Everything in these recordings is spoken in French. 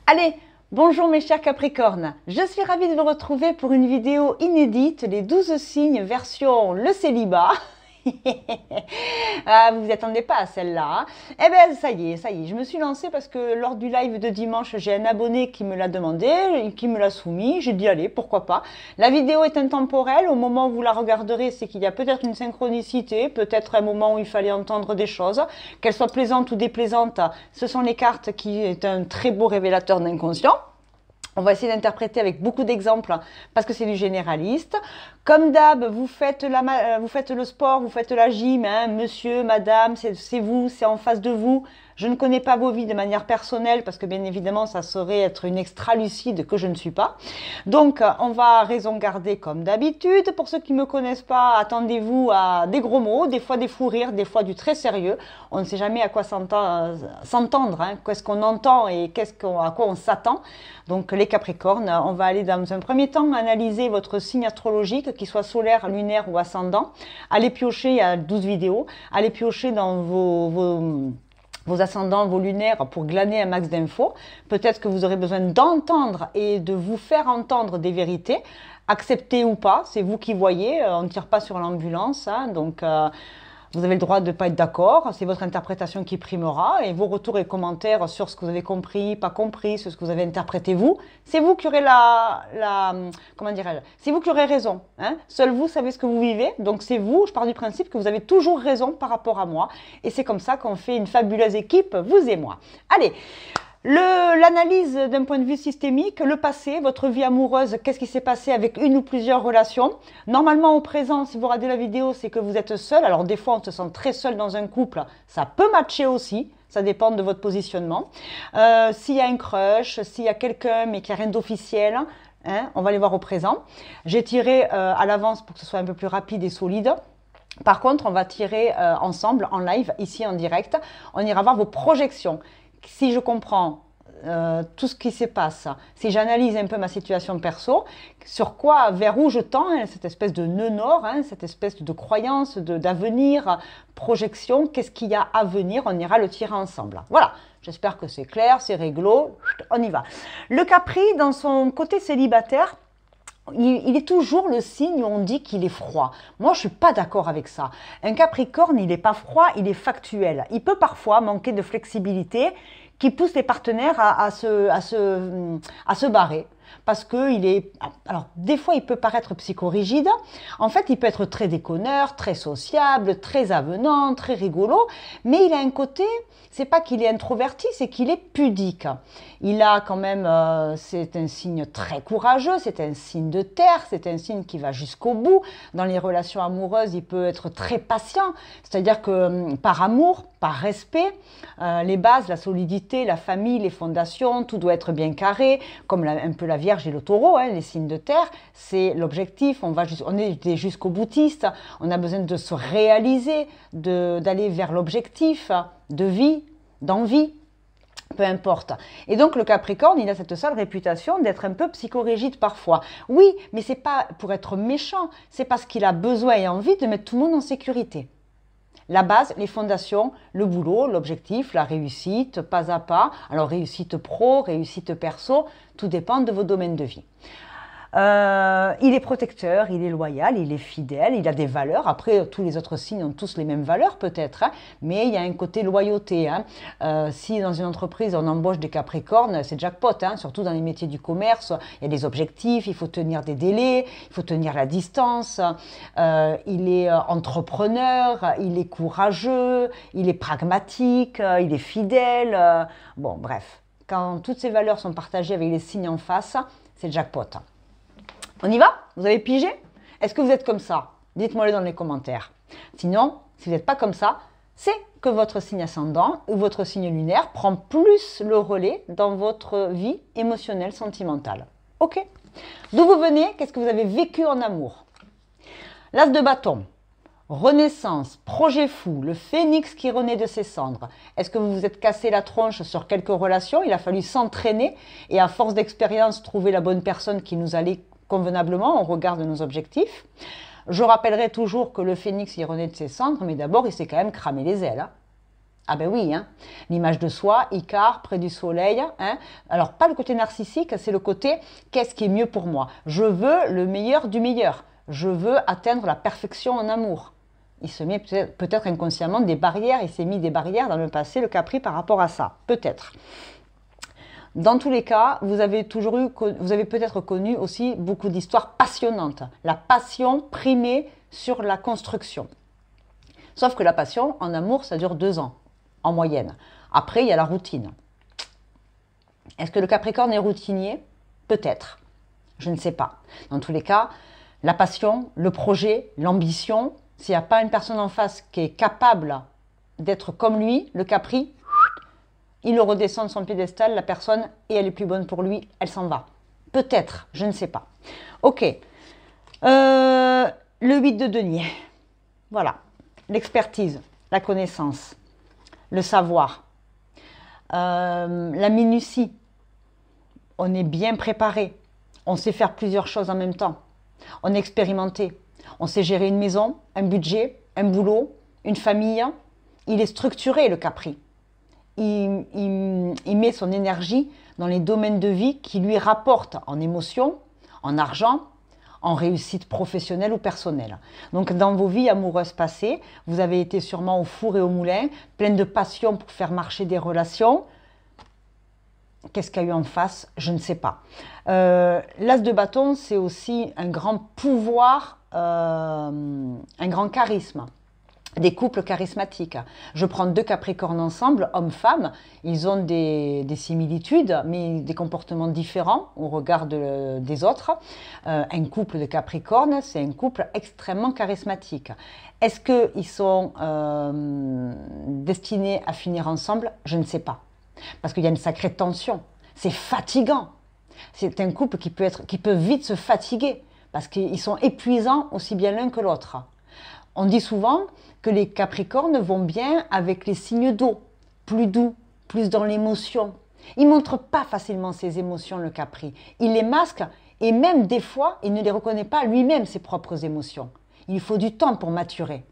Allez, bonjour mes chers Capricornes, je suis ravie de vous retrouver pour une vidéo inédite, les 12 signes version le célibat. Ah, vous vous attendez pas à celle-là, hein. Eh bien, ça y est, je me suis lancée parce que lors du live de dimanche, j'ai un abonné qui me l'a demandé, qui me l'a soumis. J'ai dit, allez, pourquoi pas. La vidéo est intemporelle. Au moment où vous la regarderez, c'est qu'il y a peut-être une synchronicité, peut-être un moment où il fallait entendre des choses. Qu'elles soient plaisantes ou déplaisantes, ce sont les cartes qui est un très beau révélateur d'inconscient. On va essayer d'interpréter avec beaucoup d'exemples parce que c'est du généraliste. Comme d'hab, vous faites le sport, vous faites la gym, hein, monsieur, madame, c'est vous, c'est en face de vous. Je ne connais pas vos vies de manière personnelle parce que bien évidemment, ça serait être une extra-lucide que je ne suis pas. Donc, on va raison garder comme d'habitude. Pour ceux qui ne me connaissent pas, attendez-vous à des gros mots, des fois des fous rires, des fois du très sérieux. On ne sait jamais à quoi s'entendre, hein, qu'est-ce qu'on entend et à quoi on s'attend. Donc, les Capricornes, on va aller dans un premier temps analyser votre signe astrologique, qu'il soit solaire, lunaire ou ascendant. Allez piocher, il y a 12 vidéos, allez piocher dans vos ascendants, vos lunaires pour glaner un max d'infos. Peut-être que vous aurez besoin d'entendre et de vous faire entendre des vérités. Acceptez ou pas, c'est vous qui voyez, on ne tire pas sur l'ambulance, hein, donc vous avez le droit de ne pas être d'accord, c'est votre interprétation qui primera et vos retours et commentaires sur ce que vous avez compris, pas compris, sur ce que vous avez interprété vous, c'est vous qui aurez comment dirais-je, c'est vous qui aurez raison, hein. Seul vous savez ce que vous vivez, donc c'est vous, je pars du principe que vous avez toujours raison par rapport à moi et c'est comme ça qu'on fait une fabuleuse équipe, vous et moi. Allez, l'analyse d'un point de vue systémique, le passé, votre vie amoureuse, qu'est-ce qui s'est passé avec une ou plusieurs relations. Normalement, au présent, si vous regardez la vidéo, c'est que vous êtes seul. Alors, des fois, on se sent très seul dans un couple. Ça peut matcher aussi. Ça dépend de votre positionnement. S'il y a un crush, s'il y a quelqu'un, mais qu'il n'y a rien d'officiel, hein, on va les voir au présent. J'ai tiré à l'avance pour que ce soit un peu plus rapide et solide. Par contre, on va tirer ensemble, en live, ici en direct. On ira voir vos projections. Si je comprends tout ce qui se passe, si j'analyse un peu ma situation perso, vers où je tends, hein, cette espèce de nœud nord, hein, cette espèce de croyance, d'avenir, projection, qu'est-ce qu'il y a à venir, on ira le tirer ensemble. Voilà, j'espère que c'est clair, c'est réglo, on y va. Le Capri, dans son côté célibataire, il est toujours le signe où on dit qu'il est froid. Moi, je ne suis pas d'accord avec ça. Un Capricorne, il n'est pas froid, il est factuel. Il peut parfois manquer de flexibilité qui pousse les partenaires à se barrer. Parce qu'il est... Alors, des fois, il peut paraître psychorigide. En fait, il peut être très déconneur, très sociable, très avenant, très rigolo. Mais il a un côté... C'est pas qu'il est introverti, c'est qu'il est pudique. Il a quand même... c'est un signe très courageux, c'est un signe de terre, c'est un signe qui va jusqu'au bout. Dans les relations amoureuses, il peut être très patient. C'est-à-dire que par amour, par respect, les bases, la solidité, la famille, les fondations, tout doit être bien carré, comme un peu la Vierge et le Taureau, hein, les signes de terre, c'est l'objectif, on est jusqu'au boutiste, on a besoin de se réaliser, d'aller vers l'objectif de vie, d'envie, peu importe. Et donc le Capricorne, il a cette sale réputation d'être un peu psychorigide parfois. Oui, mais c'est pas pour être méchant, c'est parce qu'il a besoin et envie de mettre tout le monde en sécurité. La base, les fondations, le boulot, l'objectif, la réussite, pas à pas. Alors réussite pro, réussite perso, tout dépend de vos domaines de vie. Il est protecteur, il est loyal, il est fidèle, il a des valeurs. Après, tous les autres signes ont tous les mêmes valeurs peut-être, hein, mais il y a un côté loyauté. Hein. Si dans une entreprise on embauche des Capricornes, c'est jackpot, hein, surtout dans les métiers du commerce. Il y a des objectifs, il faut tenir des délais, il faut tenir la distance. Il est entrepreneur, il est courageux, il est pragmatique, il est fidèle. Bon, bref, quand toutes ces valeurs sont partagées avec les signes en face, c'est jackpot. On y va? Vous avez pigé? Est-ce que vous êtes comme ça? Dites-moi-le dans les commentaires. Sinon, si vous n'êtes pas comme ça, c'est que votre signe ascendant ou votre signe lunaire prend plus le relais dans votre vie émotionnelle, sentimentale. Ok? D'où vous venez? Qu'est-ce que vous avez vécu en amour? L'as de bâton. Renaissance, projet fou, le phénix qui renaît de ses cendres. Est-ce que vous vous êtes cassé la tronche sur quelques relations? Il a fallu s'entraîner et à force d'expérience trouver la bonne personne qui nous allait convenablement au regard de nos objectifs. Je rappellerai toujours que le phénix il renaît de ses cendres, mais d'abord il s'est quand même cramé les ailes. Hein. Ah ben oui, hein. L'image de soi, Icare, près du soleil. Hein. Alors, pas le côté narcissique, c'est le côté « qu'est-ce qui est mieux pour moi ?» Je veux le meilleur du meilleur. Je veux atteindre la perfection en amour. Il se met peut-être inconsciemment des barrières, il s'est mis des barrières dans le passé, le Capri, par rapport à ça. Peut-être. Dans tous les cas, vous avez peut-être connu aussi beaucoup d'histoires passionnantes. La passion primée sur la construction. Sauf que la passion, en amour, ça dure 2 ans, en moyenne. Après, il y a la routine. Est-ce que le Capricorne est routinier? Peut-être. Je ne sais pas. Dans tous les cas, la passion, le projet, l'ambition, s'il n'y a pas une personne en face qui est capable d'être comme lui, le Capri, il le redescend de son piédestal, la personne, et elle est plus bonne pour lui, elle s'en va. Peut-être, je ne sais pas. Ok. Le 8 de denier. Voilà. L'expertise, la connaissance, le savoir, la minutie. On est bien préparé. On sait faire plusieurs choses en même temps. On est expérimenté. On sait gérer une maison, un budget, un boulot, une famille. Il est structuré, le Capri. Il met son énergie dans les domaines de vie qui lui rapportent en émotion, en argent, en réussite professionnelle ou personnelle. Donc dans vos vies amoureuses passées, vous avez été sûrement au four et au moulin, pleine de passion pour faire marcher des relations. Qu'est-ce qu'il y a eu en face? Je ne sais pas. L'as de bâton, c'est aussi un grand pouvoir, un grand charisme. Des couples charismatiques. Je prends 2 Capricornes ensemble, hommes-femmes, ils ont des similitudes, mais des comportements différents au regard des autres. Un couple de Capricornes, c'est un couple extrêmement charismatique. Est-ce qu'ils sont destinés à finir ensemble? Je ne sais pas. Parce qu'il y a une sacrée tension. C'est fatigant. C'est un couple qui peut vite se fatiguer, parce qu'ils sont épuisants aussi bien l'un que l'autre. On dit souvent que les Capricornes vont bien avec les signes d'eau, plus doux, plus dans l'émotion. Il ne montre pas facilement ses émotions, le Capri. Il les masque et même des fois, il ne les reconnaît pas lui-même, ses propres émotions. Il faut du temps pour maturer.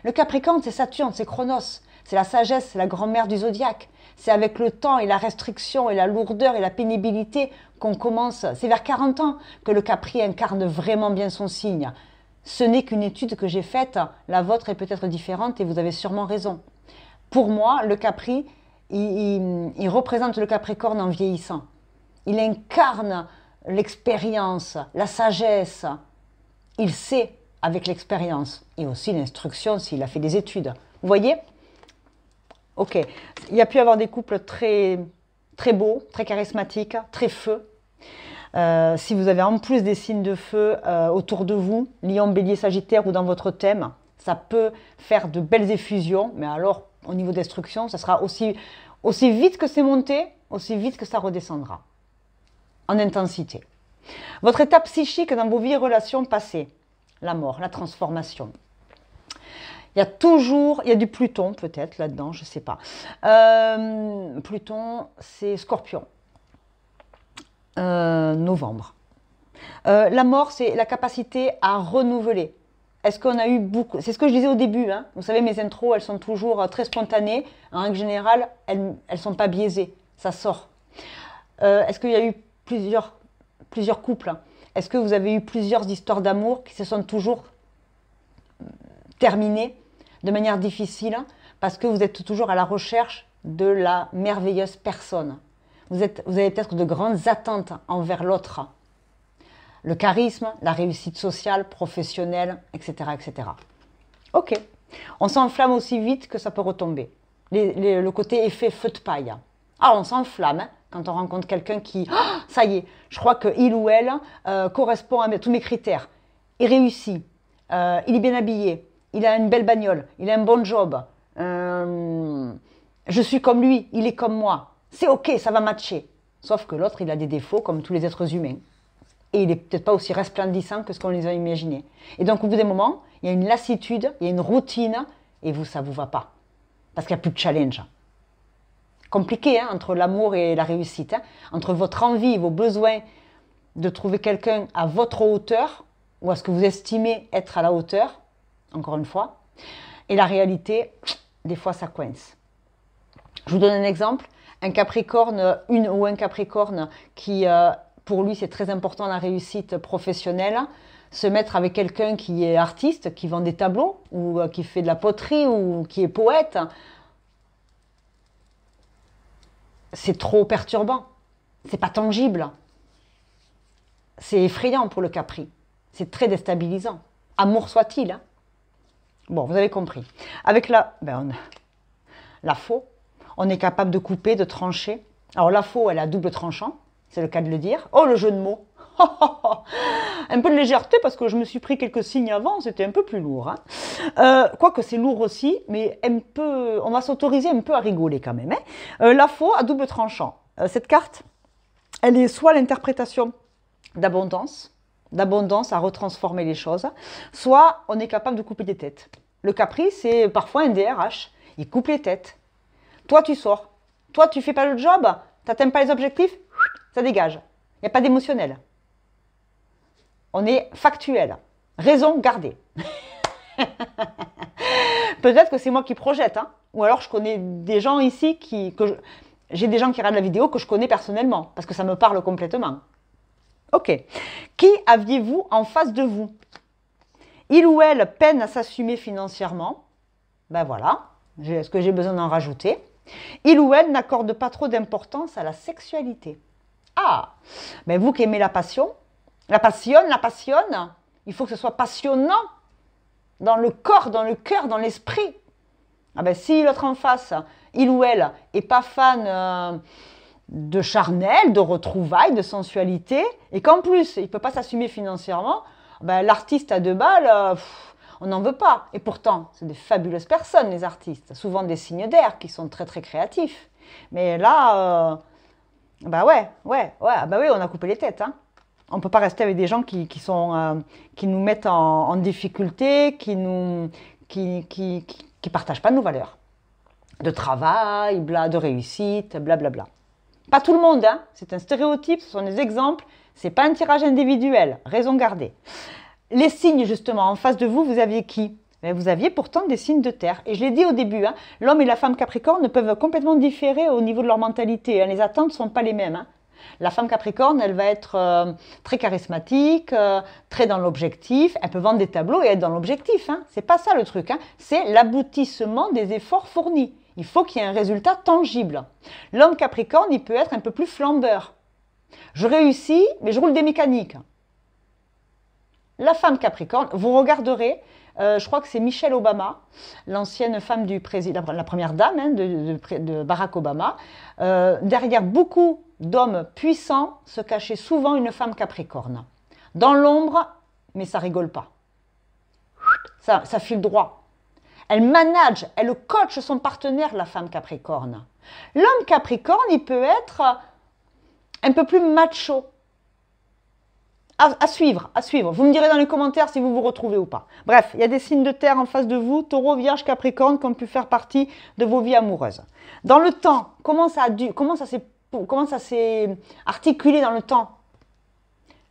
Le Capricorne, c'est Saturne, c'est Chronos, c'est la sagesse, c'est la grand-mère du zodiaque. C'est avec le temps et la restriction et la lourdeur et la pénibilité qu'on commence. C'est vers 40 ans que le Capri incarne vraiment bien son signe. Ce n'est qu'une étude que j'ai faite, la vôtre est peut-être différente et vous avez sûrement raison. Pour moi, le Capri, il représente le Capricorne en vieillissant. Il incarne l'expérience, la sagesse. Il sait avec l'expérience et aussi l'instruction s'il a fait des études. Vous voyez? Ok. Il y a pu y avoir des couples très, très beaux, très charismatiques, très feu. Si vous avez en plus des signes de feu autour de vous, Lion, Bélier, Sagittaire ou dans votre thème, ça peut faire de belles effusions, mais alors au niveau destruction, ça sera aussi vite que c'est monté, aussi vite que ça redescendra, en intensité. Votre état psychique dans vos vies et relations passées, la mort, la transformation. Il y a du Pluton peut-être là-dedans, je ne sais pas. Pluton, c'est Scorpion. Novembre. La mort, c'est la capacité à renouveler. Est-ce qu'on a eu beaucoup... C'est ce que je disais au début. Hein. Vous savez, mes intros, elles sont toujours très spontanées. En règle générale, elles ne sont pas biaisées. Ça sort. Est-ce qu'il y a eu plusieurs couples? Est-ce que vous avez eu plusieurs histoires d'amour qui se sont toujours terminées de manière difficile parce que vous êtes toujours à la recherche de la merveilleuse personne? Vous avez peut-être de grandes attentes envers l'autre. Le charisme, la réussite sociale, professionnelle, etc. etc. Ok. On s'enflamme aussi vite que ça peut retomber. Le côté effet feu de paille. Ah, on s'enflamme hein, quand on rencontre quelqu'un qui... Oh, ça y est, je crois qu'il ou elle correspond à tous mes critères. Il réussit, il est bien habillé, il a une belle bagnole, il a un bon job. Je suis comme lui, il est comme moi. C'est ok, ça va matcher. Sauf que l'autre, il a des défauts comme tous les êtres humains. Et il n'est peut-être pas aussi resplendissant que ce qu'on les a imaginés. Et donc, au bout d'un moment, il y a une lassitude, il y a une routine, et vous, ça ne vous va pas. Parce qu'il n'y a plus de challenge. Compliqué, hein, entre l'amour et la réussite. Hein, entre votre envie, vos besoins de trouver quelqu'un à votre hauteur, ou à ce que vous estimez être à la hauteur, encore une fois, et la réalité, des fois, ça coince. Je vous donne un exemple. Un Capricorne, une ou un Capricorne qui, pour lui, c'est très important la réussite professionnelle, se mettre avec quelqu'un qui est artiste, qui vend des tableaux, ou qui fait de la poterie, ou qui est poète, c'est trop perturbant. C'est pas tangible. C'est effrayant pour le Capri. C'est très déstabilisant. Amour soit-il. Hein. Bon, vous avez compris. Avec la faux, on est capable de couper, de trancher. Alors la faux, elle a double tranchant, c'est le cas de le dire. Oh, le jeu de mots. Un peu de légèreté parce que je me suis pris quelques signes avant, c'était un peu plus lourd. Hein. Quoique c'est lourd aussi, mais on va s'autoriser un peu à rigoler quand même. Hein. La faux à double tranchant. Cette carte, elle est soit l'interprétation d'abondance à retransformer les choses, soit on est capable de couper des têtes. Le Capri, c'est parfois un DRH, il coupe les têtes. Toi, tu sors. Toi, tu fais pas le job, tu n'atteins pas les objectifs, ça dégage. Il n'y a pas d'émotionnel. On est factuel. Raison gardée. Peut-être que c'est moi qui projette, hein, ou alors je connais des gens ici j'ai des gens qui regardent la vidéo que je connais personnellement, parce que ça me parle complètement. Ok. Qui aviez-vous en face de vous? Il ou elle peine à s'assumer financièrement. Ben voilà. Est-ce que j'ai besoin d'en rajouter? Il ou elle n'accorde pas trop d'importance à la sexualité. Ah, mais vous qui aimez la passion, la passionne, il faut que ce soit passionnant dans le corps, dans le cœur, dans l'esprit. Ah ben si l'autre en face, il ou elle, est pas fan de charnel, de retrouvailles, de sensualité, et qu'en plus, il ne peut pas s'assumer financièrement, ben, l'artiste à 2 balles, on n'en veut pas. Et pourtant, c'est des fabuleuses personnes, les artistes. Souvent des signes d'air qui sont très, très créatifs. Mais là, bah ouais, bah oui, on a coupé les têtes. Hein. On ne peut pas rester avec des gens qui nous mettent en difficulté, qui partagent pas nos valeurs. De travail, de réussite, blablabla. Pas tout le monde, hein. C'est un stéréotype, ce sont des exemples. C'est pas un tirage individuel. Raison gardée. Les signes, justement, en face de vous, vous aviez qui? Vous aviez pourtant des signes de terre. Et je l'ai dit au début, hein, l'homme et la femme Capricorne peuvent complètement différer au niveau de leur mentalité. Hein. Les attentes ne sont pas les mêmes. Hein. La femme Capricorne, elle va être très charismatique, très dans l'objectif. Elle peut vendre des tableaux et être dans l'objectif. Hein. C'est pas ça le truc. Hein. C'est l'aboutissement des efforts fournis. Il faut qu'il y ait un résultat tangible. L'homme Capricorne, il peut être un peu plus flambeur. Je réussis, mais je roule des mécaniques. La femme Capricorne, vous regarderez, je crois que c'est Michelle Obama, l'ancienne femme du président, la première dame hein, de Barack Obama. Derrière beaucoup d'hommes puissants se cachait souvent une femme Capricorne. Dans l'ombre, mais ça rigole pas. Ça file droit. Elle manage, elle coach son partenaire, la femme Capricorne. L'homme Capricorne, il peut être un peu plus macho. À suivre. Vous me direz dans les commentaires si vous vous retrouvez ou pas. Bref, il y a des signes de terre en face de vous, Taureau, Vierge, Capricorne, qui ont pu faire partie de vos vies amoureuses. Dans le temps, comment ça s'est articulé dans le temps?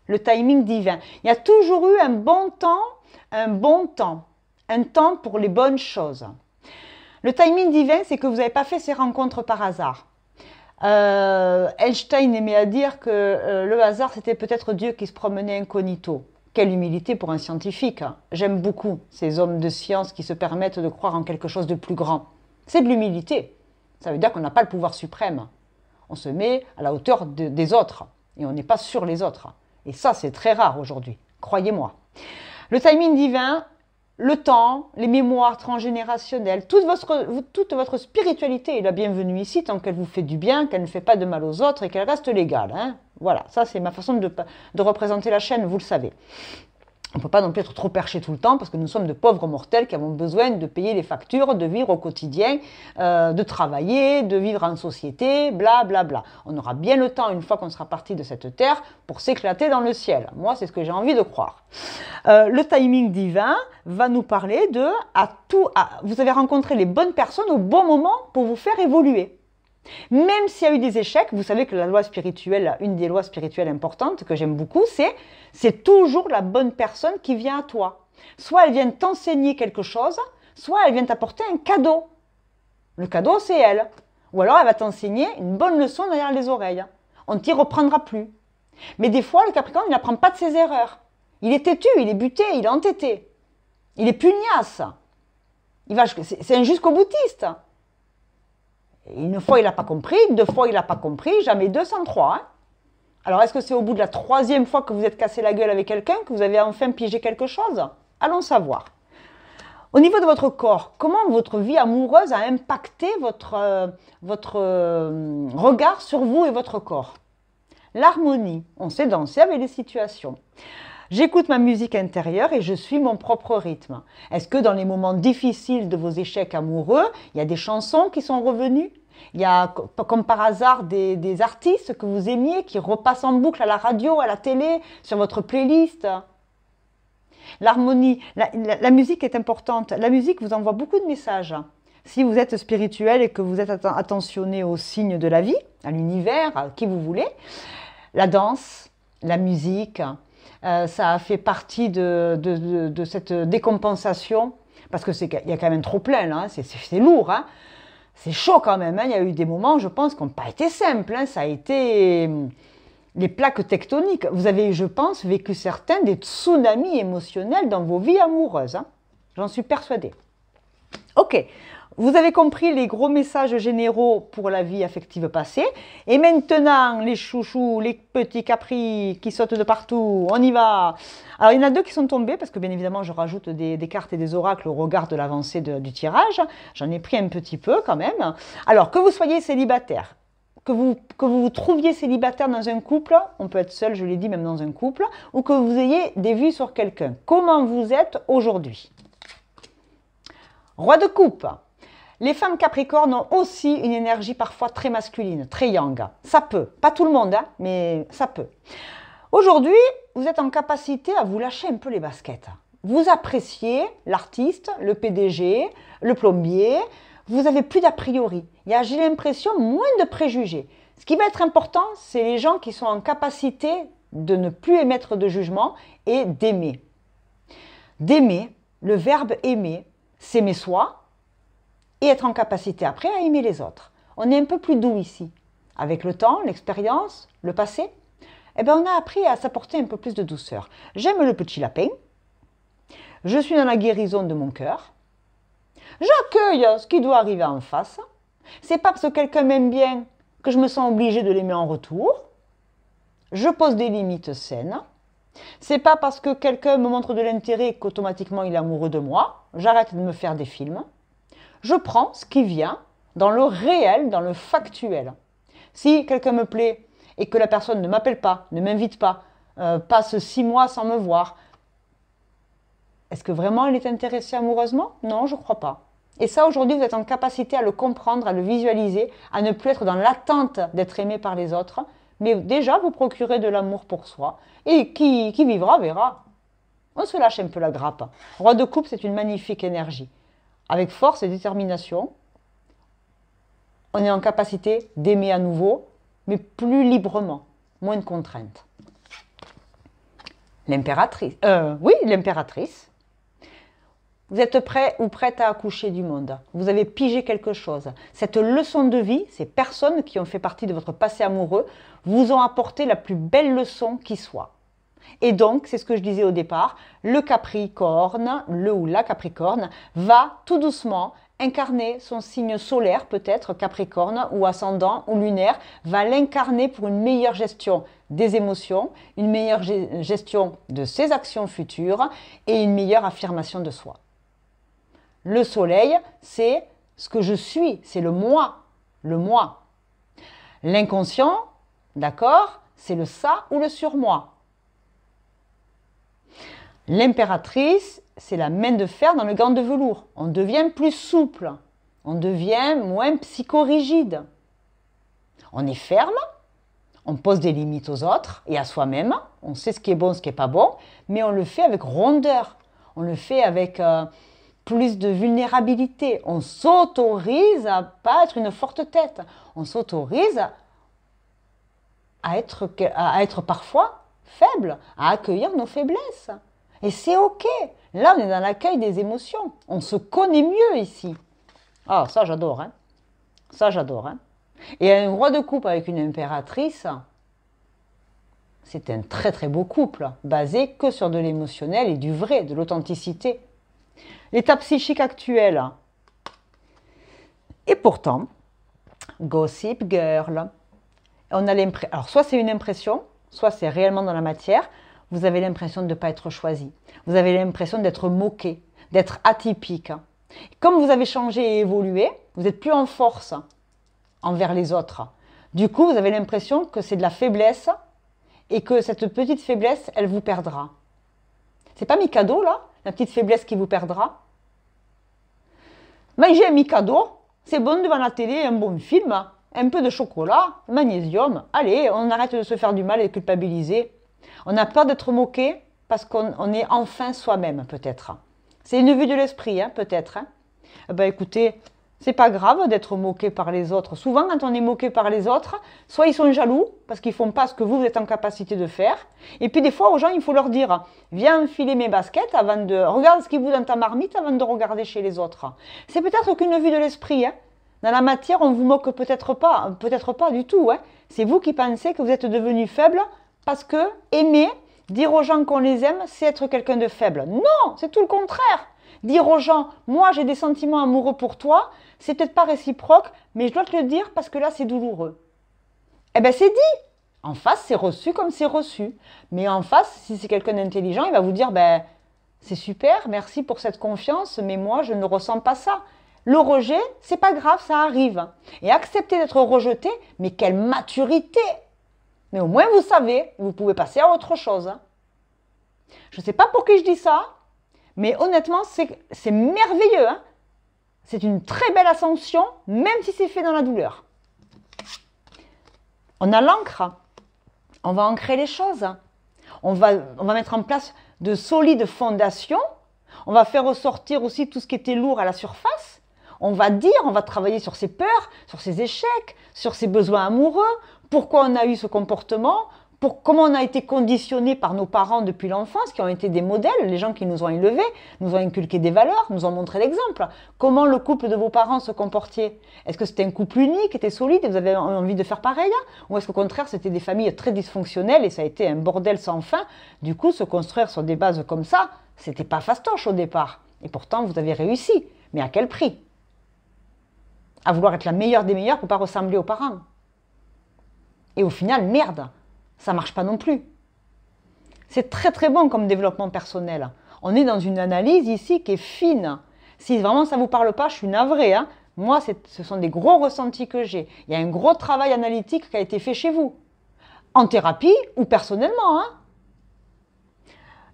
Le timing divin. Il y a toujours eu un bon temps, un temps pour les bonnes choses. Le timing divin, c'est que vous n'avez pas fait ces rencontres par hasard. Einstein aimait à dire que le hasard, c'était peut-être Dieu qui se promenait incognito. Quelle humilité pour un scientifique. Hein. J'aime beaucoup ces hommes de science qui se permettent de croire en quelque chose de plus grand. C'est de l'humilité. Ça veut dire qu'on n'a pas le pouvoir suprême. On se met à la hauteur des autres et on n'est pas sur les autres. Et ça, c'est très rare aujourd'hui, croyez-moi. Le timing divin, le temps, les mémoires transgénérationnelles, toute votre spiritualité est la bienvenue ici tant qu'elle vous fait du bien, qu'elle ne fait pas de mal aux autres et qu'elle reste légale. Hein. Voilà, ça c'est ma façon de représenter la chaîne, vous le savez. On ne peut pas non plus être trop perché tout le temps parce que nous sommes de pauvres mortels qui avons besoin de payer les factures, de vivre au quotidien, de travailler, de vivre en société, blablabla. On aura bien le temps, une fois qu'on sera parti de cette terre, pour s'éclater dans le ciel. Moi, c'est ce que j'ai envie de croire. Le timing divin va nous parler de vous avez rencontré les bonnes personnes au bon moment pour vous faire évoluer. Même s'il y a eu des échecs, vous savez que la loi spirituelle, une des lois spirituelles importantes que j'aime beaucoup, c'est toujours la bonne personne qui vient à toi. Soit elle vient t'enseigner quelque chose, soit elle vient t'apporter un cadeau. Le cadeau, c'est elle. Ou alors elle va t'enseigner une bonne leçon derrière les oreilles. On ne t'y reprendra plus. Mais des fois, le Capricorne, il n'apprend pas de ses erreurs. Il est têtu, il est buté, il est entêté. Il est pugnace. C'est un jusqu'au boutiste. Une fois, il n'a pas compris. 2 fois, il n'a pas compris. Jamais 203. Hein. Alors, est-ce que c'est au bout de la 3e fois que vous êtes cassé la gueule avec quelqu'un que vous avez enfin pigé quelque chose? Allons savoir. Au niveau de votre corps, comment votre vie amoureuse a impacté votre regard sur vous et votre corps? L'harmonie, on sait danser avec les situations. J'écoute ma musique intérieure et je suis mon propre rythme. Est-ce que dans les moments difficiles de vos échecs amoureux, il y a des chansons qui sont revenues? Il y a, comme par hasard, des artistes que vous aimiez qui repassent en boucle à la radio, à la télé, sur votre playlist? L'harmonie, la musique est importante. La musique vous envoie beaucoup de messages. Si vous êtes spirituel et que vous êtes attentionné aux signes de la vie, à l'univers, à qui vous voulez, la danse, la musique, ça a fait partie de cette décompensation, parce qu'il y a quand même trop plein, là, c'est lourd, hein. C'est chaud quand même, hein. Il y a eu des moments, je pense, qui n'ont pas été simples, hein. Ça a été les plaques tectoniques. Vous avez, je pense, vécu certains des tsunamis émotionnels dans vos vies amoureuses, hein. J'en suis persuadée. Ok, vous avez compris les gros messages généraux pour la vie affective passée. Et maintenant, les chouchous, les petits capris qui sautent de partout, on y va. Alors, il y en a 2 qui sont tombés, parce que bien évidemment, je rajoute des cartes et des oracles au regard de l'avancée du tirage. J'en ai pris un petit peu quand même. Alors, que vous soyez célibataire, que vous vous trouviez célibataire dans un couple, on peut être seul, je l'ai dit, même dans un couple, ou que vous ayez des vues sur quelqu'un. Comment vous êtes aujourd'hui? Roi de coupe. Les femmes capricornes ont aussi une énergie parfois très masculine, très yang. Ça peut, pas tout le monde, hein, mais ça peut. Aujourd'hui, vous êtes en capacité à vous lâcher un peu les baskets. Vous appréciez l'artiste, le PDG, le plombier, vous avez plus d'a priori. Il y a, j'ai l'impression, moins de préjugés. Ce qui va être important, c'est les gens qui sont en capacité de ne plus émettre de jugement et d'aimer. D'aimer, le verbe aimer, s'aimer soi et être en capacité après à aimer les autres. On est un peu plus doux ici. Avec le temps, l'expérience, le passé, eh bien on a appris à s'apporter un peu plus de douceur. J'aime le petit lapin. Je suis dans la guérison de mon cœur. J'accueille ce qui doit arriver en face. C'est pas parce que quelqu'un m'aime bien que je me sens obligée de l'aimer en retour. Je pose des limites saines. C'est pas parce que quelqu'un me montre de l'intérêt qu'automatiquement il est amoureux de moi. J'arrête de me faire des films. Je prends ce qui vient dans le réel, dans le factuel. Si quelqu'un me plaît et que la personne ne m'appelle pas, ne m'invite pas, passe 6 mois sans me voir, est-ce que vraiment elle est intéressée amoureusement? Non, je ne crois pas. Et ça, aujourd'hui, vous êtes en capacité à le comprendre, à le visualiser, à ne plus être dans l'attente d'être aimé par les autres, mais déjà vous procurez de l'amour pour soi. Et qui vivra, verra. On se lâche un peu la grappe. Roi de coupe, c'est une magnifique énergie. Avec force et détermination, on est en capacité d'aimer à nouveau, mais plus librement, moins de contraintes. L'impératrice. Oui, l'impératrice. Vous êtes prêt ou prête à accoucher du monde. Vous avez pigé quelque chose. Cette leçon de vie, ces personnes qui ont fait partie de votre passé amoureux, vous ont apporté la plus belle leçon qui soit. Et donc, c'est ce que je disais au départ, le Capricorne, le ou la Capricorne, va tout doucement incarner son signe solaire, peut-être Capricorne, ou ascendant, ou lunaire, va l'incarner pour une meilleure gestion des émotions, une meilleure gestion de ses actions futures et une meilleure affirmation de soi. Le soleil, c'est ce que je suis, c'est le moi, le moi. L'inconscient, d'accord, c'est le ça ou le surmoi. L'impératrice, c'est la main de fer dans le gant de velours. On devient plus souple, on devient moins psychorigide. On est ferme, on pose des limites aux autres et à soi-même. On sait ce qui est bon, ce qui n'est pas bon, mais on le fait avec rondeur. On le fait avec plus de vulnérabilité. On s'autorise à pas être une forte tête. On s'autorise à être parfois faible, à accueillir nos faiblesses. Et c'est OK. Là, on est dans l'accueil des émotions. On se connaît mieux ici. Ah, ça, j'adore. Hein. Ça, j'adore. Hein. Et un roi de coupe avec une impératrice, c'est un très très beau couple, basé que sur de l'émotionnel et du vrai, de l'authenticité. L'état psychique actuel. Et pourtant, Gossip Girl. On a l'impression, alors soit c'est une impression, soit c'est réellement dans la matière. Vous avez l'impression de ne pas être choisi. Vous avez l'impression d'être moqué, d'être atypique. Comme vous avez changé et évolué, vous n'êtes plus en force envers les autres. Du coup, vous avez l'impression que c'est de la faiblesse et que cette petite faiblesse, elle vous perdra. C'est pas Mikado, là, la petite faiblesse qui vous perdra? Manger un Mikado, c'est bon devant la télé, un bon film, un peu de chocolat, magnésium. Allez, on arrête de se faire du mal et de culpabiliser. On a peur d'être moqué parce qu'on est enfin soi-même, peut-être. C'est une vue de l'esprit, hein, peut-être. Hein. Ben, écoutez, c'est pas grave d'être moqué par les autres. Souvent, quand on est moqué par les autres, soit ils sont jaloux parce qu'ils font pas ce que vous êtes en capacité de faire. Et puis des fois, aux gens, il faut leur dire, viens enfiler mes baskets avant de... Regarde ce qui vous dans ta marmite avant de regarder chez les autres. C'est peut-être qu'une vue de l'esprit. Hein. Dans la matière, on vous moque peut-être pas du tout. Hein. C'est vous qui pensez que vous êtes devenu faible parce que aimer, dire aux gens qu'on les aime, c'est être quelqu'un de faible. Non, c'est tout le contraire. Dire aux gens, moi j'ai des sentiments amoureux pour toi, c'est peut-être pas réciproque, mais je dois te le dire parce que là c'est douloureux. Eh bien c'est dit. En face, c'est reçu comme c'est reçu. Mais en face, si c'est quelqu'un d'intelligent, il va vous dire, ben c'est super, merci pour cette confiance, mais moi je ne ressens pas ça. Le rejet, c'est pas grave, ça arrive. Et accepter d'être rejeté, mais quelle maturité! Mais au moins vous savez, vous pouvez passer à autre chose. Je ne sais pas pour qui je dis ça, mais honnêtement, c'est merveilleux. Hein. C'est une très belle ascension, même si c'est fait dans la douleur. On a l'encre. On va ancrer les choses. On va mettre en place de solides fondations. On va faire ressortir aussi tout ce qui était lourd à la surface. On va dire, on va travailler sur ses peurs, sur ses échecs, sur ses besoins amoureux, pourquoi on a eu ce comportement, comment on a été conditionné par nos parents depuis l'enfance, qui ont été des modèles, les gens qui nous ont élevés, nous ont inculqué des valeurs, nous ont montré l'exemple. Comment le couple de vos parents se comportait? Est-ce que c'était un couple unique, était solide et vous avez envie de faire pareil? Ou est-ce qu'au contraire, c'était des familles très dysfonctionnelles et ça a été un bordel sans fin? Du coup, se construire sur des bases comme ça, c'était pas fastoche au départ. Et pourtant, vous avez réussi. Mais à quel prix? À vouloir être la meilleure des meilleures pour ne pas ressembler aux parents. Et au final, merde, ça ne marche pas non plus. C'est très très bon comme développement personnel. On est dans une analyse ici qui est fine. Si vraiment ça ne vous parle pas, je suis navrée. Hein. Moi, ce sont des gros ressentis que j'ai. Il y a un gros travail analytique qui a été fait chez vous. En thérapie ou personnellement. Hein.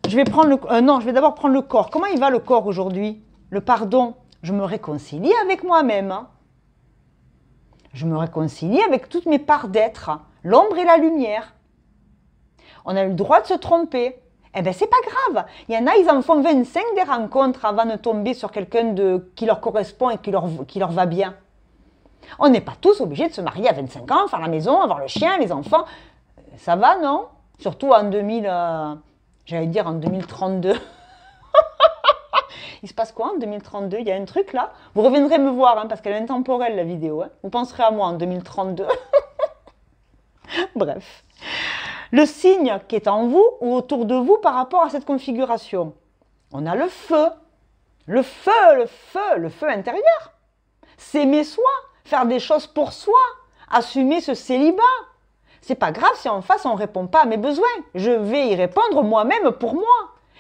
Je vais d'abord prendre le corps. Comment il va le corps aujourd'hui? Le pardon. Je me réconcilie avec moi-même. Hein. Je me réconcilie avec toutes mes parts d'être, l'ombre et la lumière. On a eu le droit de se tromper. Eh bien, c'est pas grave. Il y en a, ils en font 25 des rencontres avant de tomber sur quelqu'un qui leur correspond et qui leur va bien. On n'est pas tous obligés de se marier à 25 ans, faire la maison, avoir le chien, les enfants. Ça va, non? Surtout en 2032. Il se passe quoi en 2032? Il y a un truc là. Vous reviendrez me voir, hein, parce qu'elle est intemporelle la vidéo. Hein. Vous penserez à moi en 2032. Bref. Le signe qui est en vous ou autour de vous par rapport à cette configuration. On a le feu. Le feu intérieur. S'aimer soi, faire des choses pour soi, assumer ce célibat. C'est pas grave si en face on ne répond pas à mes besoins. Je vais y répondre moi-même pour moi.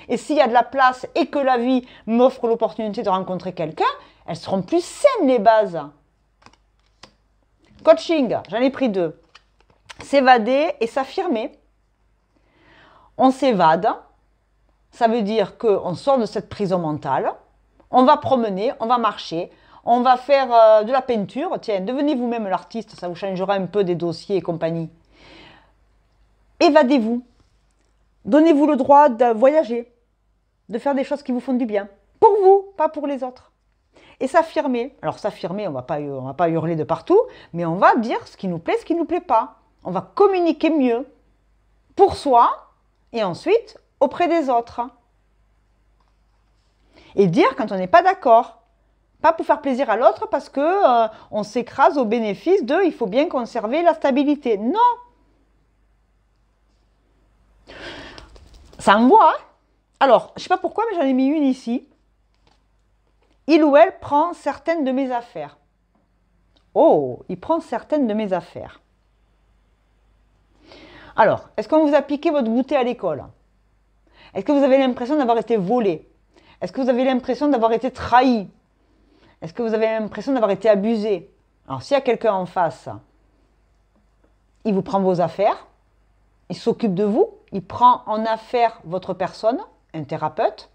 Et s'il y a de la place et que la vie m'offre l'opportunité de rencontrer quelqu'un, elles seront plus saines les bases. Coaching, j'en ai pris 2. S'évader et s'affirmer. On s'évade, ça veut dire qu'on sort de cette prison mentale, on va promener, on va marcher, on va faire de la peinture. Tiens, devenez vous-même l'artiste, ça vous changera un peu des dossiers et compagnie. Évadez-vous. Donnez-vous le droit de voyager, de faire des choses qui vous font du bien. Pour vous, pas pour les autres. Et s'affirmer. Alors s'affirmer, on va pas hurler de partout, mais on va dire ce qui nous plaît, ce qui ne nous plaît pas. On va communiquer mieux pour soi et ensuite auprès des autres. Et dire quand on n'est pas d'accord. Pas pour faire plaisir à l'autre parce que on s'écrase au bénéfice de il faut bien conserver la stabilité. Non. Ça envoie. Hein. Alors, je ne sais pas pourquoi, mais j'en ai mis une ici. Il ou elle prend certaines de mes affaires. Oh, il prend certaines de mes affaires. Alors, est-ce qu'on vous a piqué votre goûter à l'école? Est-ce que vous avez l'impression d'avoir été volé? Est-ce que vous avez l'impression d'avoir été trahi? Est-ce que vous avez l'impression d'avoir été abusé? Alors, s'il y a quelqu'un en face, il vous prend vos affaires, il s'occupe de vous, il prend en affaire votre personne, un thérapeute,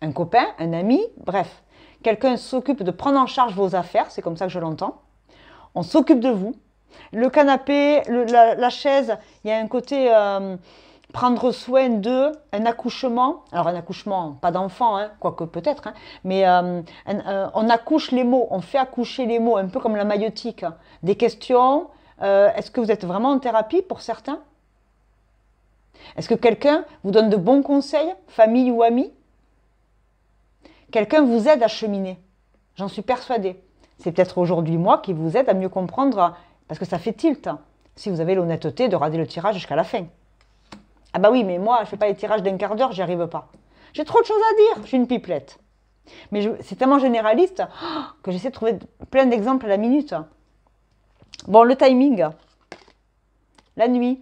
un copain, un ami, bref. Quelqu'un s'occupe de prendre en charge vos affaires, c'est comme ça que je l'entends. On s'occupe de vous. Le canapé, la chaise, il y a un côté prendre soin de, un accouchement. Alors un accouchement, pas d'enfant, hein, quoique peut-être, hein, mais on accouche les mots, on fait accoucher les mots, un peu comme la maïeutique. Hein. Des questions, est-ce que vous êtes vraiment en thérapie pour certains? Est-ce que quelqu'un vous donne de bons conseils, famille ou amis? Quelqu'un vous aide à cheminer. J'en suis persuadée. C'est peut-être aujourd'hui moi qui vous aide à mieux comprendre, parce que ça fait tilt, hein, si vous avez l'honnêteté de regarder le tirage jusqu'à la fin. Ah bah oui, mais moi, je ne fais pas les tirages d'un quart d'heure, j'y arrive pas. J'ai trop de choses à dire, je suis une pipelette. Mais c'est tellement généraliste que j'essaie de trouver plein d'exemples à la minute. Bon, le timing. La nuit.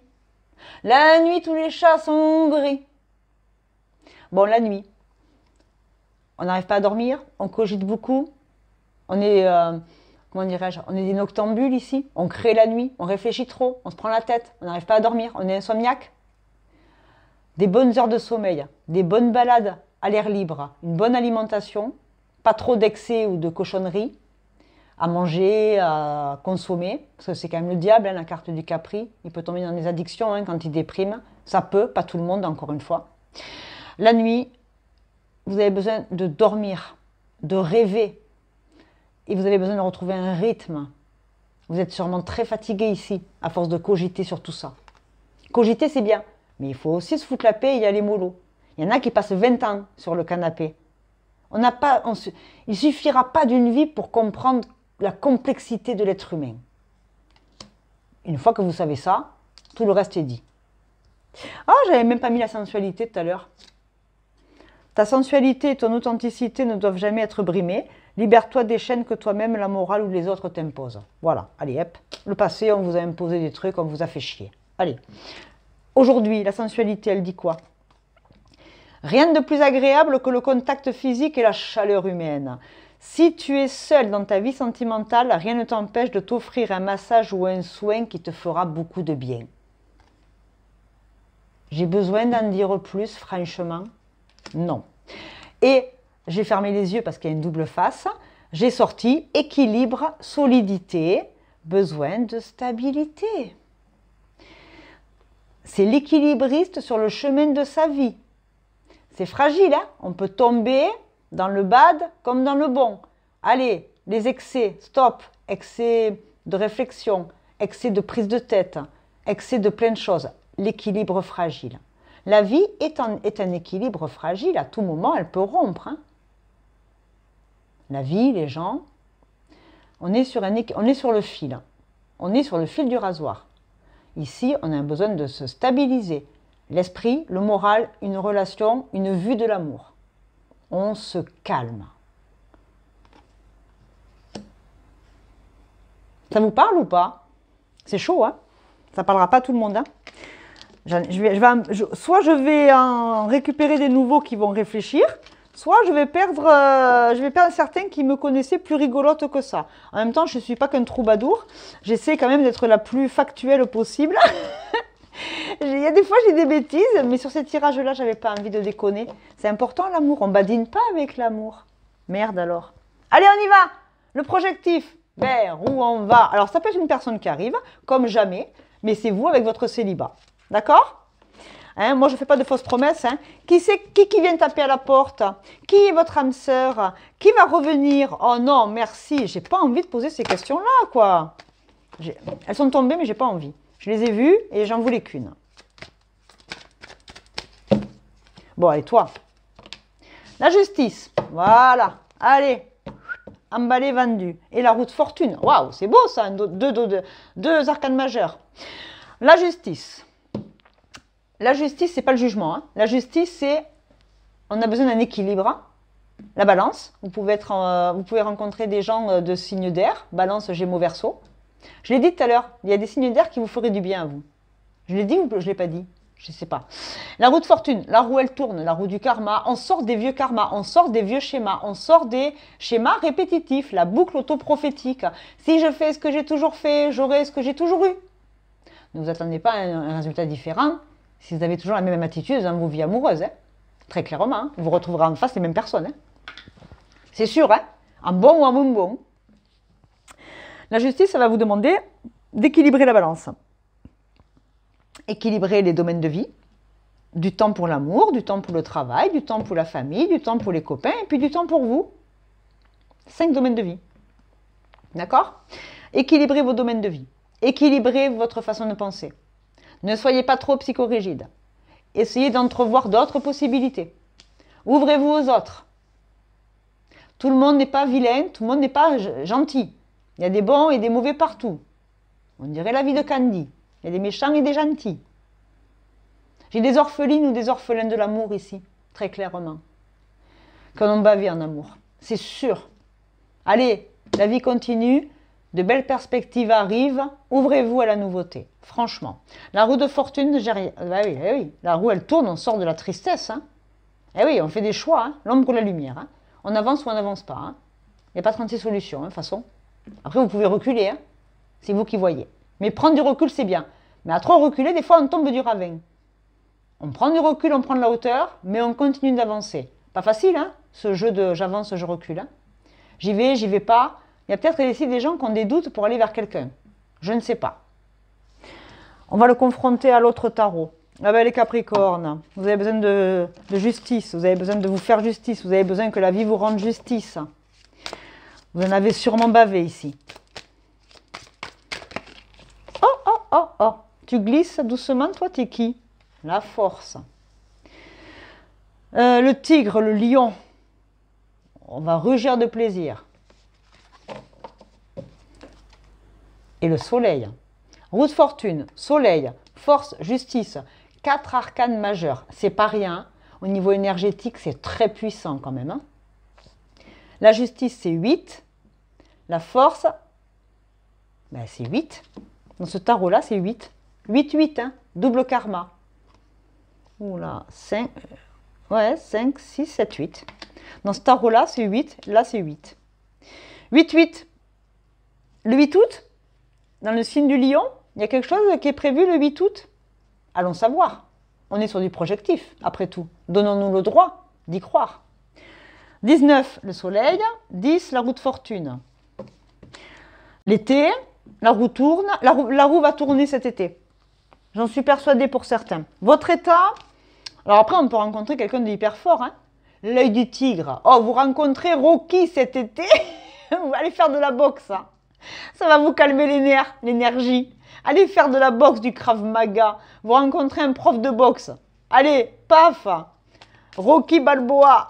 La nuit, tous les chats sont gris. Bon, la nuit. On n'arrive pas à dormir, on cogite beaucoup. On est, comment dirais-je, on est des noctambules ici. On crée la nuit, on réfléchit trop, on se prend la tête, on n'arrive pas à dormir, on est insomniaque. Des bonnes heures de sommeil, des bonnes balades à l'air libre, une bonne alimentation, pas trop d'excès ou de cochonneries, à manger, à consommer, parce que c'est quand même le diable, hein, la carte du Capri. Il peut tomber dans des addictions hein, quand il déprime. Ça peut, pas tout le monde, encore une fois. La nuit, vous avez besoin de dormir, de rêver. Et vous avez besoin de retrouver un rythme. Vous êtes sûrement très fatigué ici, à force de cogiter sur tout ça. Cogiter, c'est bien, mais il faut aussi se foutre la paix et y aller mollo. Il y en a qui passent 20 ans sur le canapé. Il ne suffira pas d'une vie pour comprendre la complexité de l'être humain. Une fois que vous savez ça, tout le reste est dit. Ah, j'avais même pas mis la sensualité tout à l'heure. Ta sensualité et ton authenticité ne doivent jamais être brimées. Libère-toi des chaînes que toi-même, la morale ou les autres t'imposent. Voilà, allez, hop. Le passé, on vous a imposé des trucs, on vous a fait chier. Allez. Aujourd'hui, la sensualité, elle dit quoi? Rien de plus agréable que le contact physique et la chaleur humaine. Si tu es seul dans ta vie sentimentale, rien ne t'empêche de t'offrir un massage ou un soin qui te fera beaucoup de bien. J'ai besoin d'en dire plus, franchement? Non. Et j'ai fermé les yeux parce qu'il y a une double face. J'ai sorti équilibre, solidité, besoin de stabilité. C'est l'équilibriste sur le chemin de sa vie. C'est fragile, hein? On peut tomber dans le bad comme dans le bon. Allez, les excès, stop. Excès de réflexion, excès de prise de tête, excès de plein de choses. L'équilibre fragile. La vie est un équilibre fragile. À tout moment, elle peut rompre. Hein? La vie, les gens, on est sur le fil. On est sur le fil du rasoir. Ici, on a besoin de se stabiliser. L'esprit, le moral, une relation, une vue de l'amour. On se calme. Ça vous parle ou pas? C'est chaud, hein? Ça parlera pas à tout le monde, hein? Soit je vais en récupérer des nouveaux qui vont réfléchir, soit je vais perdre certains qui me connaissaient plus rigolote que ça. En même temps, je ne suis pas qu'un troubadour. J'essaie quand même d'être la plus factuelle possible. Il y a des fois, j'ai des bêtises, mais sur ces tirages-là, je n'avais pas envie de déconner. C'est important, l'amour. On ne badine pas avec l'amour. Merde alors. Allez, on y va. Le projectif. Vers où on va. Alors, ça peut être une personne qui arrive, comme jamais, mais c'est vous avec votre célibat. D'accord? Hein, moi, je ne fais pas de fausses promesses. Hein. Qui vient taper à la porte? Qui est votre âme sœur? Qui va revenir? Oh non, merci. J'ai pas envie de poser ces questions-là, quoi. Elles sont tombées, mais j'ai pas envie. Je les ai vues et j'en voulais qu'une. Bon, allez, toi. La justice. Voilà. Allez. emballé, vendu. Et la roue de fortune. Waouh, c'est beau ça, deux arcanes majeures. La justice. La justice, c'est pas le jugement. Hein. La justice, c'est, on a besoin d'un équilibre. Hein. La balance, vous pouvez rencontrer des gens de signes d'air, balance, gémeaux, verseau. Je l'ai dit tout à l'heure, il y a des signes d'air qui vous feraient du bien à vous. Je l'ai dit ou je ne l'ai pas dit? Je ne sais pas. La roue de fortune, la roue elle tourne, la roue du karma, on sort des vieux karmas, on sort des vieux schémas, on sort des schémas répétitifs, la boucle autoprophétique. Si je fais ce que j'ai toujours fait, j'aurai ce que j'ai toujours eu. Ne vous attendez pas à un résultat différent si vous avez toujours la même attitude dans vos vies amoureuses. Hein. Très clairement, hein. Vous retrouverez en face les mêmes personnes. Hein. C'est sûr, hein, en bon ou en moins bon. La justice, ça va vous demander d'équilibrer la balance. Équilibrer les domaines de vie, du temps pour l'amour, du temps pour le travail, du temps pour la famille, du temps pour les copains, et puis du temps pour vous. 5 domaines de vie. D'accord? Équilibrez vos domaines de vie. Équilibrez votre façon de penser. Ne soyez pas trop psychorigide. Essayez d'entrevoir d'autres possibilités. Ouvrez-vous aux autres. Tout le monde n'est pas vilain, tout le monde n'est pas gentil. Il y a des bons et des mauvais partout. On dirait la vie de Candy. Il y a des méchants et des gentils. J'ai des orphelines ou des orphelins de l'amour ici, très clairement. Qu'on a bavé en amour. C'est sûr. Allez, la vie continue, de belles perspectives arrivent, ouvrez-vous à la nouveauté, franchement. La roue de fortune, j'ai rien. Ah oui, eh oui, la roue elle tourne, on sort de la tristesse. Hein. Eh oui, on fait des choix, hein. L'ombre ou la lumière. Hein. On avance ou on n'avance pas. Hein. Il n'y a pas 36 solutions, de toute façon. Après, vous pouvez reculer, hein. C'est vous qui voyez. Mais prendre du recul, c'est bien. Mais à trop reculer, des fois, on tombe du ravin. On prend du recul, on prend de la hauteur, mais on continue d'avancer. Pas facile, hein, ce jeu de j'avance, je recule. Hein. J'y vais pas. Il y a peut-être ici des gens qui ont des doutes pour aller vers quelqu'un. Je ne sais pas. On va le confronter à l'autre tarot. Ah ben, les Capricornes, vous avez besoin de justice, vous avez besoin de vous faire justice, vous avez besoin que la vie vous rende justice. Vous en avez sûrement bavé ici. Oh, tu glisses doucement, toi, t'es qui? La force. Le tigre, le lion. On va rugir de plaisir. Et le soleil. Roue de fortune, soleil, force, justice. 4 arcanes majeurs. C'est pas rien. Au niveau énergétique, c'est très puissant quand même. Hein. La justice, c'est 8. La force, ben, c'est 8. Dans ce tarot-là, c'est 8. 8, hein, double karma. Oula, 5, ouais, 5, 6, 7, 8. Dans ce tarot-là, c'est 8. Là, c'est 8. 8. Le 8 août, dans le signe du lion, il y a quelque chose qui est prévu le 8 août. Allons savoir. On est sur du projectif, après tout. Donnons-nous le droit d'y croire. 19, le soleil. 10, la roue de fortune. L'été, la roue tourne. La roue va tourner cet été. J'en suis persuadée pour certains. Votre état, alors après on peut rencontrer quelqu'un de hyper fort. Hein. L'œil du tigre. Oh, vous rencontrez Rocky cet été. Vous allez faire de la boxe. Hein. Ça va vous calmer les nerfs, l'énergie. Allez faire de la boxe, du Krav Maga. Vous rencontrez un prof de boxe. Allez, paf. Rocky Balboa.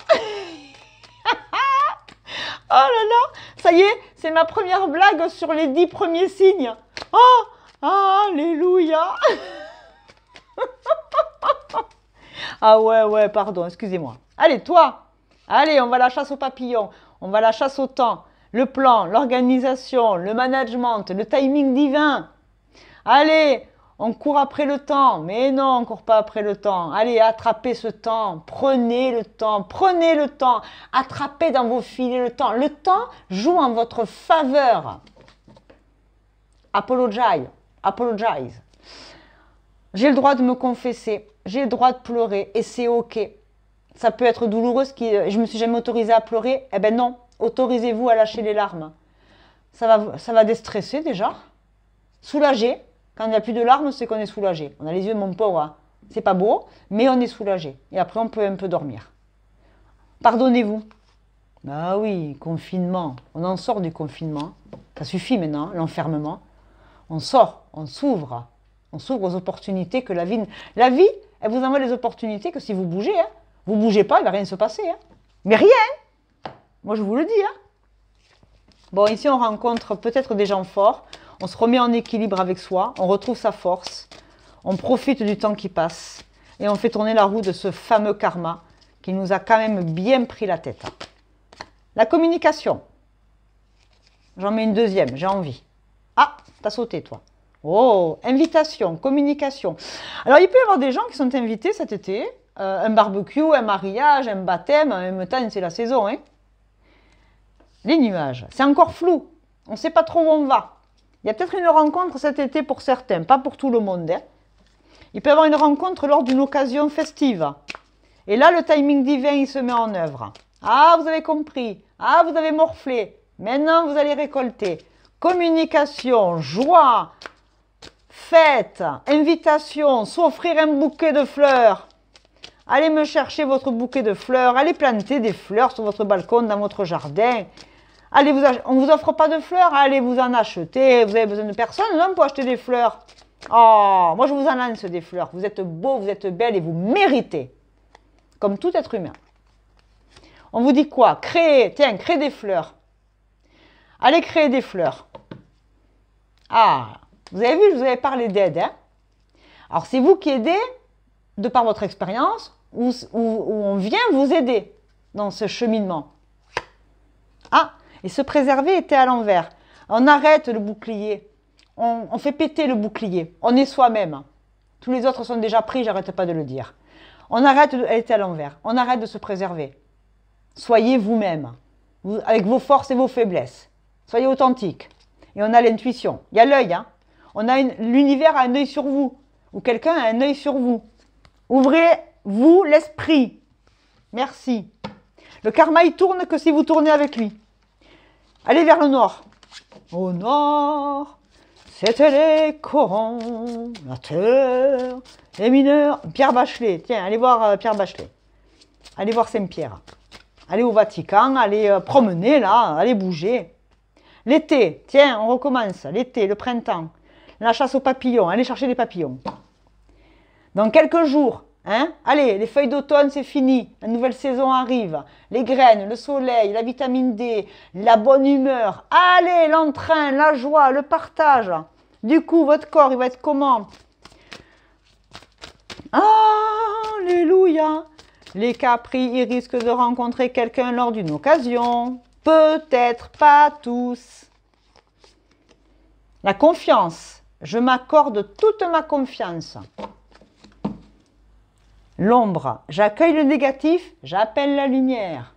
Oh là là, ça y est, c'est ma première blague sur les 10 premiers signes. Oh, alléluia. Ah ouais, pardon, excusez-moi. Allez, toi, allez, on va à la chasse aux papillons, on va à la chasse au temps, le plan, l'organisation, le management, le timing divin. Allez, on court après le temps, mais non, on ne court pas après le temps. Allez, attrapez ce temps, prenez le temps, attrapez dans vos filets le temps. Le temps joue en votre faveur. Apologize. J'ai le droit de me confesser, j'ai le droit de pleurer et c'est ok. Ça peut être douloureux, je me suis jamais autorisée à pleurer. Eh ben non, autorisez-vous à lâcher les larmes. Ça va déstresser déjà, soulager. Quand il n'y a plus de larmes, c'est qu'on est soulagé. On a les yeux de mon pauvre, hein. C'est pas beau, mais on est soulagé. Et après, on peut un peu dormir. Pardonnez-vous. Ah oui, confinement. On en sort du confinement. Ça suffit maintenant, l'enfermement. On sort, on s'ouvre. On s'ouvre aux opportunités que la vie... La vie, elle vous envoie les opportunités que si vous bougez. Hein. Vous ne bougez pas, il ne va rien se passer. Hein. Mais rien. Moi, je vous le dis. Hein. Bon, ici, on rencontre peut-être des gens forts. On se remet en équilibre avec soi. On retrouve sa force. On profite du temps qui passe. Et on fait tourner la roue de ce fameux karma qui nous a quand même bien pris la tête. La communication. J'en mets une deuxième, j'ai envie. Ah, t'as sauté, toi. Oh, invitation, communication. Alors, il peut y avoir des gens qui sont invités cet été. Un barbecue, un mariage, un baptême. En même temps, c'est la saison, hein. Les nuages, c'est encore flou. On ne sait pas trop où on va. Il y a peut-être une rencontre cet été pour certains, pas pour tout le monde, hein. Il peut y avoir une rencontre lors d'une occasion festive. Et là, le timing divin, il se met en œuvre. Ah, vous avez compris. Ah, vous avez morflé. Maintenant, vous allez récolter. Communication, joie, fête, invitation, s'offrir un bouquet de fleurs. Allez me chercher votre bouquet de fleurs. Allez planter des fleurs sur votre balcon, dans votre jardin. Allez, on ne vous offre pas de fleurs. Allez vous en acheter. Vous avez besoin de personne, non, pour acheter des fleurs. Oh, moi, je vous en lance des fleurs. Vous êtes beau, vous êtes belle et vous méritez. Comme tout être humain. On vous dit quoi? Créer, tiens, créer des fleurs. Allez créer des fleurs. Ah, vous avez vu, je vous avais parlé d'aide. Hein? Alors, c'est vous qui aidez, de par votre expérience, ou on vient vous aider dans ce cheminement. Ah, et se préserver était à l'envers. On arrête le bouclier. On fait péter le bouclier. On est soi-même. Tous les autres sont déjà pris, j'arrête pas de le dire. On arrête, elle était à l'envers. On arrête de se préserver. Soyez vous-même, avec vos forces et vos faiblesses. Soyez authentique. Et on a l'intuition. Il y a l'œil. Hein. L'univers a un œil sur vous. Ou quelqu'un a un œil sur vous. Ouvrez-vous l'esprit. Merci. Le karma, il tourne que si vous tournez avec lui. Allez vers le nord. Au nord, c'était les corons, la terre, les mineurs. Pierre Bachelet. Tiens, allez voir Pierre Bachelet. Allez voir Saint-Pierre. Allez au Vatican, allez promener là, allez bouger. L'été, tiens, on recommence. L'été, le printemps. La chasse aux papillons, allez chercher les papillons. Dans quelques jours, hein, allez, les feuilles d'automne, c'est fini. La nouvelle saison arrive. Les graines, le soleil, la vitamine D, la bonne humeur. Allez, l'entrain, la joie, le partage. Du coup, votre corps, il va être comment? Alléluia. Les capris, ils risquent de rencontrer quelqu'un lors d'une occasion. Peut-être pas tous. La confiance. Je m'accorde toute ma confiance. L'ombre. J'accueille le négatif, j'appelle la lumière.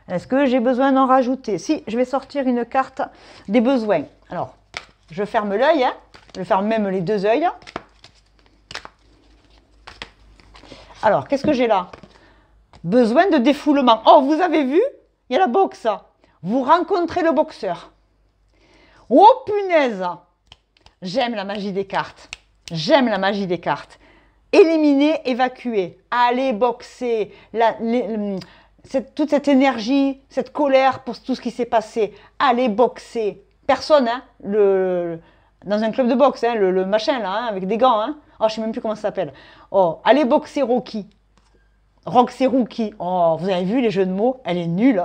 Est-ce que j'ai besoin d'en rajouter? Si, je vais sortir une carte des besoins. Alors, je ferme l'œil, hein. Je ferme même les deux œils. Alors, qu'est-ce que j'ai là? Besoin de défoulement. Oh, vous avez vu? Il y a la boxe. Vous rencontrez le boxeur. Oh, punaise! J'aime la magie des cartes. J'aime la magie des cartes. Éliminer, évacuer. Allez boxer. Toute cette énergie, cette colère pour tout ce qui s'est passé. Allez boxer. Personne, hein, dans un club de boxe, hein, le machin là, hein, avec des gants. Hein. Oh, je ne sais même plus comment ça s'appelle. Oh, allez boxer Rocky. Roxy Rookie. Oh, vous avez vu les jeux de mots? Elle est nulle.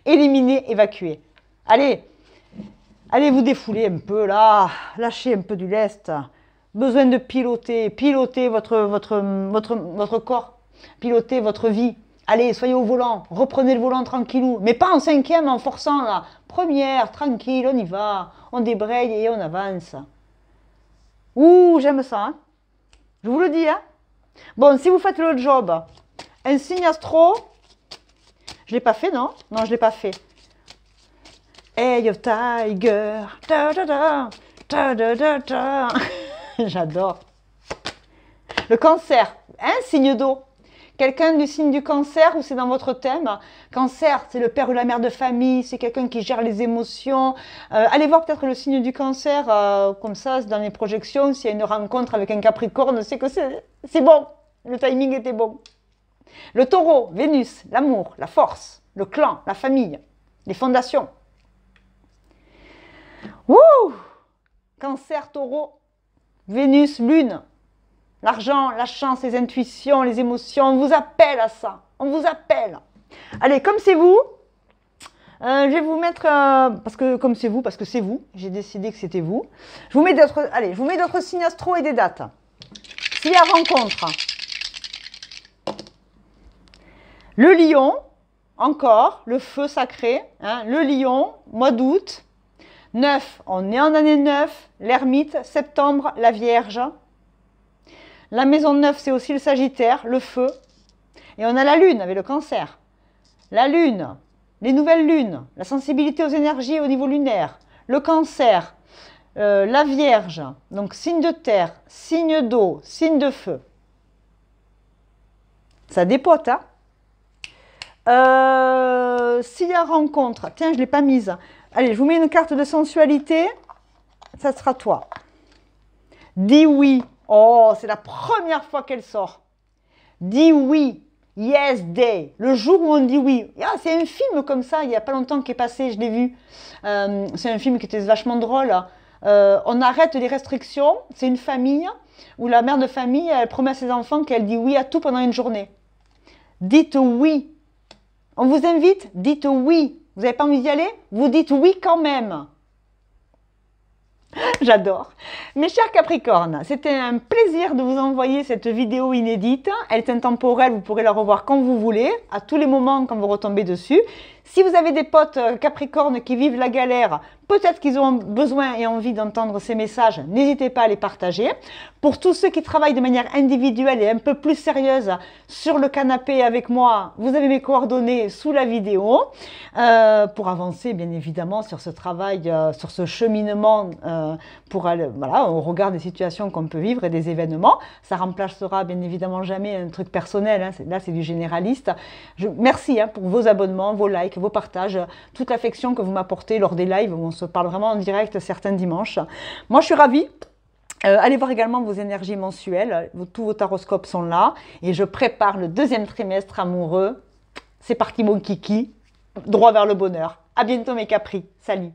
Éliminer, évacuer. Allez. Allez vous défouler un peu là. Lâchez un peu du lest. Besoin de piloter. Pilotez votre corps. Pilotez votre vie. Allez, soyez au volant. Reprenez le volant tranquillou. Mais pas en cinquième, en forçant là. Première, tranquille, on y va. On débraye et on avance. Ouh, j'aime ça. Hein, je vous le dis. Hein. Bon, si vous faites le job, un signe astro, je ne l'ai pas fait, non? Non, je ne l'ai pas fait. Hey, your tiger. Da, da, da, da, da, da, da. J'adore. Le cancer, hein, signe d'eau. Quelqu'un du signe du cancer ou c'est dans votre thème? Cancer, c'est le père ou la mère de famille, c'est quelqu'un qui gère les émotions. Allez voir peut-être le signe du cancer, comme ça, dans les projections. S'il y a une rencontre avec un capricorne, c'est que c'est bon. Le timing était bon. Le taureau, Vénus, l'amour, la force, le clan, la famille, les fondations. Wouh! Cancer, taureau, Vénus, lune. L'argent, la chance, les intuitions, les émotions, on vous appelle à ça. On vous appelle. Allez, comme c'est vous, Je vais vous mettre, parce que comme c'est vous, j'ai décidé que c'était vous. Je vous mets d'autres, allez, je vous mets d'autres signes astro et des dates. S'il y a rencontre. Le lion, encore, le feu sacré, hein, le lion, mois d'août. 9, on est en année 9, l'ermite, septembre, la vierge. La maison 9, c'est aussi le sagittaire, le feu. Et on a la lune avec le cancer. La lune, les nouvelles lunes, la sensibilité aux énergies au niveau lunaire, le cancer, la vierge, donc signe de terre, signe d'eau, signe de feu. Ça dépote, hein. S'il y a rencontre, tiens, je ne l'ai pas mise. Allez, je vous mets une carte de sensualité. Ça sera toi. Dis oui. Oh, c'est la première fois qu'elle sort. Dis oui. Yes day. Le jour où on dit oui. Ah, c'est un film comme ça, il n'y a pas longtemps qui est passé, je l'ai vu. C'est un film qui était vachement drôle. On arrête les restrictions. C'est une famille où la mère de famille, elle promet à ses enfants qu'elle dit oui à tout pendant une journée. Dites oui. On vous invite, dites oui. Vous n'avez pas envie d'y aller? Vous dites oui quand même. J'adore. Mes chers Capricornes, c'était un plaisir de vous envoyer cette vidéo inédite. Elle est intemporelle, vous pourrez la revoir quand vous voulez, à tous les moments quand vous retombez dessus. Si vous avez des potes Capricornes qui vivent la galère, peut-être qu'ils ont besoin et envie d'entendre ces messages, n'hésitez pas à les partager. Pour tous ceux qui travaillent de manière individuelle et un peu plus sérieuse sur le canapé avec moi, vous avez mes coordonnées sous la vidéo pour avancer bien évidemment sur ce travail, sur ce cheminement pour aller, voilà, au regard des situations qu'on peut vivre et des événements. Ça remplacera bien évidemment jamais un truc personnel, hein. Là c'est du généraliste. Merci pour vos abonnements, vos likes, vos partages, toute l'affection que vous m'apportez lors des lives où on se parle vraiment en direct certains dimanches. Moi je suis ravie. Allez voir également vos énergies mensuelles, tous vos taroscopes sont là et je prépare le deuxième trimestre amoureux. C'est parti mon kiki, droit vers le bonheur. À bientôt mes capris, salut.